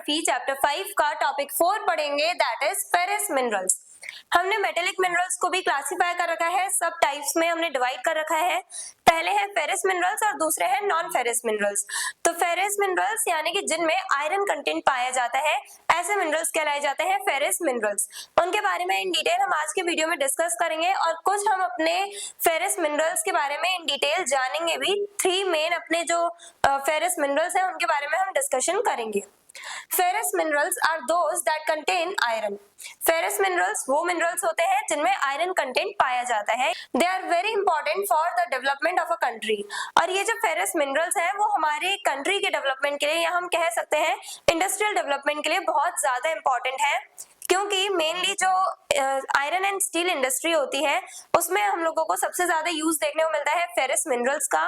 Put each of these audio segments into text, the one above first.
Geography chapter 5 का topic 4 पढ़ेंगे, that is ferrous minerals. हमने मेटेलिक मिनरल्स को भी क्लासिफाई कर रखा है, सब टाइप्स में हमने डिवाइड कर रखा है। पहले है फेरस मिनरल्स और दूसरे है नॉन फेरस मिनरल्स। तो फेरस मिनरल्स यानी कि जिनमें आयरन कंटेंट पाया जाता है, ऐसे मिनरल्स कहलाए जाते हैं फेरस मिनरल्स। उनके बारे में इन डिटेल हम आज के वीडियो में डिस्कस करेंगे और कुछ हम अपने फेरस मिनरल्स के बारे में इन डिटेल जानेंगे भी। 3 मेन अपने जो फेरस मिनरल्स हैं उनके बारे में हम डिस्कशन करेंगे। Ferrous minerals are those that contain iron. Ferrous minerals वो मिनरल्स होते हैं जिनमें आयरन कंटेंट पाया जाता है। They are very important for the development of a country. और ये जो फेरस मिनरल्स हैं वो हमारे कंट्री के डेवलपमेंट के लिए, या हम कह सकते हैं इंडस्ट्रियल डेवलपमेंट के लिए बहुत ज्यादा इंपॉर्टेंट है, क्योंकि मेनली जो आयरन एंड स्टील इंडस्ट्री होती है उसमें हम लोगों को सबसे ज्यादा यूज देखने को मिलता है फेरस मिनरल्स का।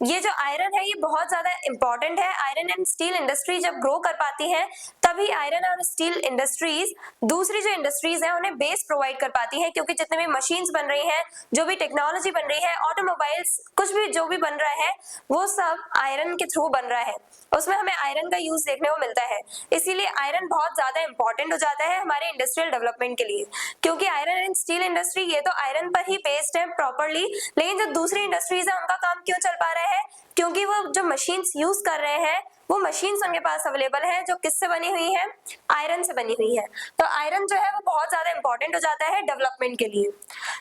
ये जो आयरन है ये बहुत ज्यादा इंपॉर्टेंट है। आयरन एंड स्टील इंडस्ट्री जब ग्रो कर पाती है तभी आयरन और स्टील इंडस्ट्रीज दूसरी जो इंडस्ट्रीज है उन्हें बेस प्रोवाइड कर पाती है, क्योंकि जितने भी मशीन्स बन रही हैं, जो भी टेक्नोलॉजी बन रही है, ऑटोमोबाइल्स, कुछ भी जो भी बन रहा है वो सब आयरन के थ्रू बन रहा है। उसमें हमें आयरन का यूज देखने को मिलता है। इसीलिए आयरन बहुत ज्यादा इंपॉर्टेंट हो जाता है हमारे इंडस्ट्रियल डेवलपमेंट के लिए, क्योंकि आयरन एंड स्टील इंडस्ट्री ये तो आयरन पर ही बेस्ड है प्रॉपरली, लेकिन जो दूसरी इंडस्ट्रीज है उनका काम क्यों चल पा रहा है? क्योंकि वो जो मशीन्स यूज कर रहे हैं वो मशीन्स उनके पास अवेलेबल है जो किससे बनी हुई है? आयरन से बनी हुई है। तो आयरन जो है वो बहुत ज्यादा इंपॉर्टेंट हो जाता है डेवलपमेंट के लिए।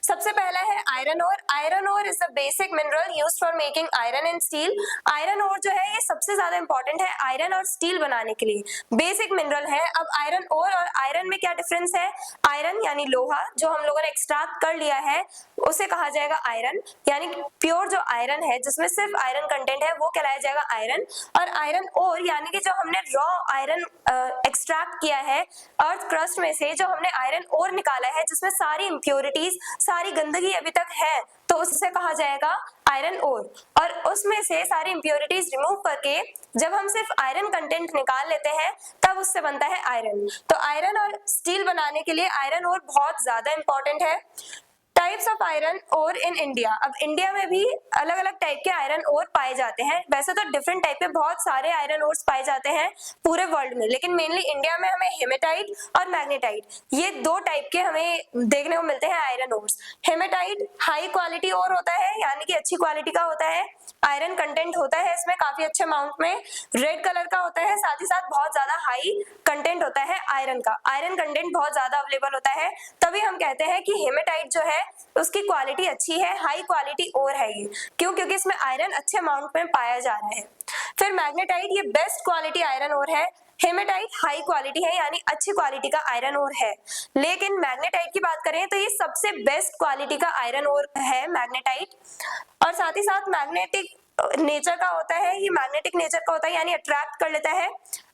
सबसे पहला है iron ore. Iron ore is the basic mineral used for making iron and steel. Iron ore जो है ये सबसे ज्यादा इंपॉर्टेंट है आयरन और स्टील बनाने के लिए, बेसिक मिनरल है। अब आयरन ओर और आयरन में क्या डिफरेंस है? आयरन यानी लोहा जो हम लोगों ने एक्सट्रैक्ट कर लिया है उसे कहा जाएगा आयरन, यानी प्योर जो आयरन है जिसमें सिर्फ आयरन कंटेंट है वो कहलाया जाएगा आयरन। और आयरन ओर यानी कि जो हमने रॉ आयरन एक्सट्रैक्ट किया है अर्थ क्रस्ट में से, जो हमने आयरन ओर निकाला है जिसमें सारी इंप्योरिटीज, सारी गंदगी अभी तक है, तो उससे कहा जाएगा आयरन ओर। और उसमें से सारी इंप्योरिटीज रिमूव करके जब हम सिर्फ आयरन कंटेंट निकाल लेते हैं तब उससे बनता है आयरन। तो आयरन और स्टील बनाने के लिए आयरन ओर बहुत ज्यादा इंपॉर्टेंट है। Types of iron ore in India. अब इंडिया में भी अलग अलग टाइप के आयरन ओर पाए जाते हैं। वैसे तो डिफरेंट टाइप के बहुत सारे आयरन ओर्स पाए जाते हैं पूरे वर्ल्ड में, लेकिन मेनली इंडिया में हमें हेमेटाइट और मैग्नेटाइट, ये दो टाइप के हमें देखने को मिलते हैं iron ores. Haematite high quality ore होता है, यानी कि अच्छी क्वालिटी का होता है, आयरन कंटेंट होता है इसमें काफी अच्छे अमाउंट में, रेड कलर का होता है, साथ ही साथ बहुत ज्यादा हाई कंटेंट होता है आयरन का, आयरन कंटेंट बहुत ज्यादा अवेलेबल होता है। तभी हम कहते हैं कि हेमेटाइट जो है उसकी क्वालिटी अच्छी है, हाई क्वालिटी ओर है ये। क्यों? क्योंकि इसमें आयरन अच्छे अमाउंट में पाया जा रहा है। फिर मैग्नेटाइट, ये बेस्ट क्वालिटी आयरन ओर है। हेमेटाइट हाई क्वालिटी है, यानी अच्छी क्वालिटी का आयरन ओर है। लेकिन मैग्नेटाइट की बात करें तो ये सबसे बेस्ट क्वालिटी का आयरन ओर है मैग्नेटाइट। और साथ ही साथ मैग्नेटिक नेचर का होता है, ये मैग्नेटिक नेचर का होता है, यानी अट्रैक्ट कर लेता है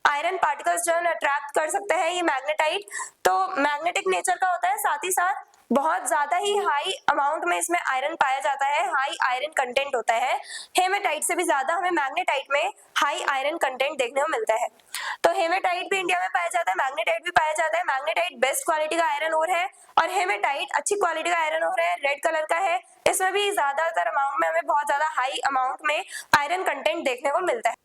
आयरन पार्टिकल्स, जो है अट्रैक्ट कर सकता है ये मैग्नेटाइट। तो मैग्नेटिक नेचर का होता है, साथ ही साथ बहुत ज्यादा ही हाई अमाउंट में इसमें आयरन पाया जाता है, हाई आयरन कंटेंट होता है। हेमेटाइट से भी ज्यादा हमें मैग्नेटाइट में हाई आयरन कंटेंट देखने को मिलता है। तो हेमेटाइट भी इंडिया में पाया जाता है, मैग्नेटाइट भी पाया जाता है। मैग्नेटाइट बेस्ट क्वालिटी का आयरन ओर है और हेमेटाइट अच्छी क्वालिटी का आयरन ओर है, रेड कलर का है। इसमें भी ज्यादातर अमाउंट में हमें बहुत ज्यादा हाई अमाउंट में आयरन कंटेंट देखने को मिलता है।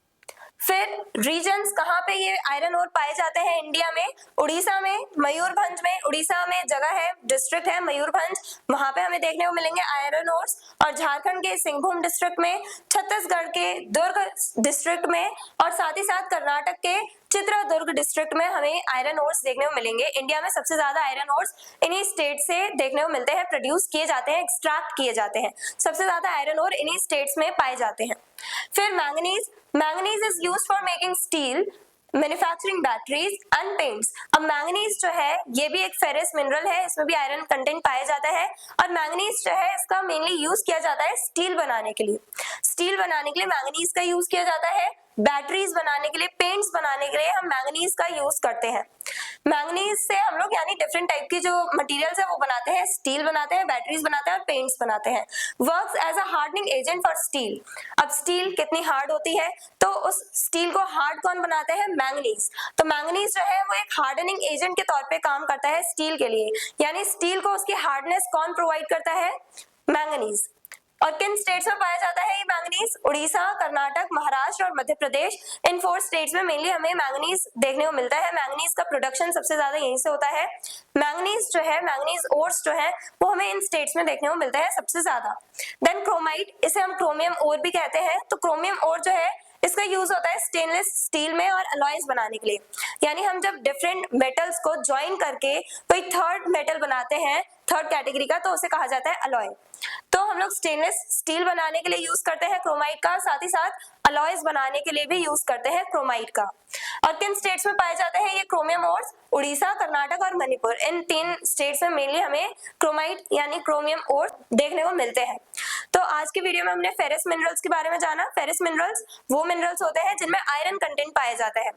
फिर रीजन्स कहाँ पे ये आयरन ओर पाए जाते हैं इंडिया में? उड़ीसा में, मयूरभंज में, उड़ीसा में जगह है, डिस्ट्रिक्ट है मयूरभंज, वहां पे हमें देखने को मिलेंगे आयरन ओर्स। और झारखंड के सिंहभूम डिस्ट्रिक्ट में, छत्तीसगढ़ के दुर्ग डिस्ट्रिक्ट में, और साथ ही साथ कर्नाटक के चित्रदुर्ग डिस्ट्रिक्ट में हमें आयरन ओर्स देखने को मिलेंगे। इंडिया में सबसे ज्यादा आयरन ओर्स इन्हीं स्टेट से देखने को मिलते हैं, प्रोड्यूस किए जाते हैं, एक्सट्रैक्ट किए जाते हैं। सबसे ज्यादा आयरन ओर इन्हीं स्टेट्स में पाए जाते हैं। फिर manganese. Manganese is used for making steel, manufacturing batteries and paints. अब मैंगनीज जो है ये भी एक फेरस मिनरल है, इसमें भी आयरन कंटेंट पाया जाता है। और मैंगनीज जो है इसका मेनली यूज किया जाता है स्टील बनाने के लिए। स्टील बनाने के लिए मैंगनीज का यूज किया जाता है, बैटरीज बनाने के लिए, पेंट्स बनाने के लिए हम मैंगनीज का यूज करते हैं। मैंगनीज से हम लोग यानी डिफरेंट टाइप की जो मटेरियल्स है वो बनाते हैं, स्टील बनाते हैं, बैटरीज बनाते हैं और पेंट्स बनाते हैं। Works as a hardening agent for steel. अब स्टील कितनी हार्ड होती है, तो उस स्टील को हार्ड कौन बनाते हैं? मैंगनीज। तो मैंगनीज जो है वो एक हार्डनिंग एजेंट के तौर पे काम करता है स्टील के लिए, यानी स्टील को उसकी हार्डनेस कौन प्रोवाइड करता है? मैंगनीज। और किन स्टेट्स में पाया जाता है ये मैंगनीज? उड़ीसा, कर्नाटक, महाराष्ट्र और मध्य प्रदेश। इन 4 स्टेट्स में मेनली हमें मैंगनीज देखने को मिलता है। मैंगनीज का प्रोडक्शन सबसे ज्यादा यहीं से होता है। मैंगनीज जो है, मैंगनीज ओर्स जो है वो हमें इन स्टेट्स में देखने को मिलता है सबसे ज्यादा। देन क्रोमाइट, इसे हम क्रोमियम ओर भी कहते हैं। तो क्रोमियम ओर जो है इसका यूज होता है स्टेनलेस स्टील में और अलॉयज बनाने के लिए। यानी हम जब डिफरेंट मेटल्स को ज्वाइन करके कोई थर्ड मेटल बनाते हैं, थर्ड कैटेगरी का, तो उसे कहा जाता है अलॉय। तो हम लोग स्टेनलेस स्टील बनाने के लिए यूज करते हैं क्रोमाइट का, साथ ही साथ अलॉयज बनाने के लिए भी यूज करते हैं क्रोमाइट का। और किन स्टेट्स में पाए जाते हैं ये क्रोमियम ओर्स? उड़ीसा, कर्नाटक और मणिपुर। इन 3 स्टेट्स में मेनली हमें क्रोमाइट यानी क्रोमियम ओर्स देखने को मिलते हैं। तो आज की वीडियो में हमने फेरस मिनरल्स के बारे में जाना। फेरस मिनरल्स वो मिनरल्स होते हैं जिनमें आयरन कंटेंट पाया जाता है।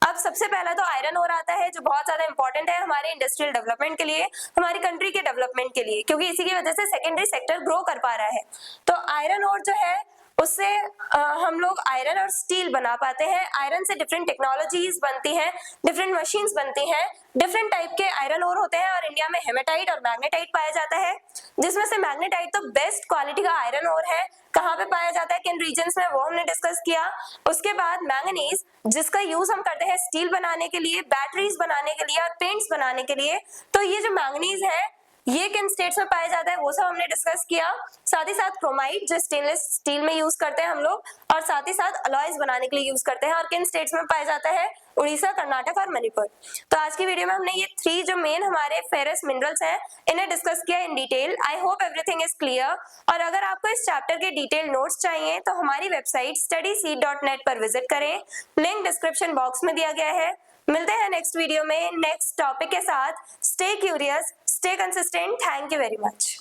अब सबसे पहला तो आयरन ओर आता है, जो बहुत ज्यादा इंपॉर्टेंट है हमारे इंडस्ट्रियल डेवलपमेंट के लिए, हमारी कंट्री के डेवलपमेंट के लिए, क्योंकि इसी की वजह से सेकेंडरी सेक्टर ग्रो कर पा रहा है। तो आयरन ओर जो है उससे हम लोग आयरन और स्टील बना पाते हैं। आयरन से डिफरेंट टेक्नोलॉजीज बनती हैं, डिफरेंट मशीन्स बनती हैं, डिफरेंट टाइप के आयरन ओर होते हैं। और इंडिया में हेमेटाइट और मैग्नेटाइट पाया जाता है, जिसमें से मैग्नेटाइट तो बेस्ट क्वालिटी का आयरन ओर है। कहाँ पे पाया जाता है, किन रीजन्स में, वो हमने डिस्कस किया। उसके बाद मैंगनीज, जिसका यूज हम करते हैं स्टील बनाने के लिए, बैटरीज बनाने के लिए और पेंट्स बनाने के लिए। तो ये जो मैंगनीज है ये किन स्टेट्स में पाया जाता है वो सब हमने डिस्कस किया। साथ ही साथ क्रोमाइट जो स्टेनलेस स्टील में यूज करते हैं हम लोग, और साथ ही साथ अलॉयज बनाने के लिए यूज करते हैं। और किन स्टेट्स में पाया जाता है? उड़ीसा, कर्नाटक और मणिपुर। तो आज की वीडियो में हमने ये 3 जो मेन हमारे फेरस मिनरल्स हैं इन्हें डिस्कस किया in detail. I hope everything is clear. और अगर आपको इस चैप्टर के डिटेल नोट्स चाहिए तो हमारी वेबसाइट studyseed.net पर विजिट करें, लिंक डिस्क्रिप्शन बॉक्स में दिया गया है। मिलते हैं नेक्स्ट वीडियो में नेक्स्ट टॉपिक के साथ। Stay curious, stay consistent. Thank you very much.